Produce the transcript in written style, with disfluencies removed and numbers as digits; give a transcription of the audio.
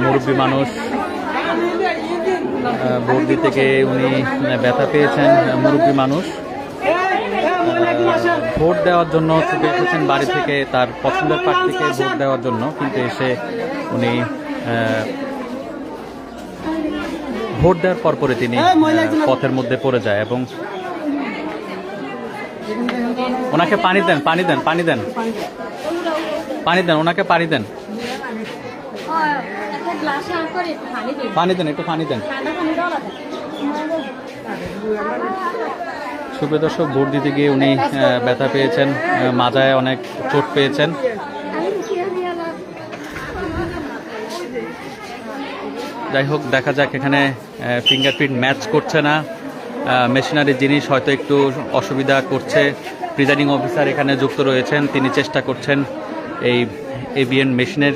মুরব্বী মানুষ ভোট দিতে গিয়ে উনি ব্যথা পেয়েছেন। মুরব্বী মানুষ ভোট দেওয়ার জন্য ছুটে এসেছেন বাড়ি থেকে তার পছন্দের প্রার্থীকে ভোট দেওয়ার জন্য, কিন্তু এসে উনি ভোট দেওয়ার পরপরে তিনি পথের মধ্যে পড়ে যায় এবং ওনাকে পানি দেন, পানি দেন, পানি দেন, পানি দেন, ওনাকে পানি দেন, পানি দেন, একটু পানি দেন। সুপ্রিয় দর্শক, ভোট দিতে গিয়ে উনি ব্যথা পেয়েছেন, মাজায় অনেক চোট পেয়েছেন। যাই হোক, দেখা যাক। এখানে ফিঙ্গারপ্রিন্ট ম্যাচ করছে না, মেশিনারি জিনিস হয়তো একটু অসুবিধা করছে। প্রিজাইডিং অফিসার এখানে যুক্ত রয়েছেন, তিনি চেষ্টা করছেন এই এভিএন মেশিনের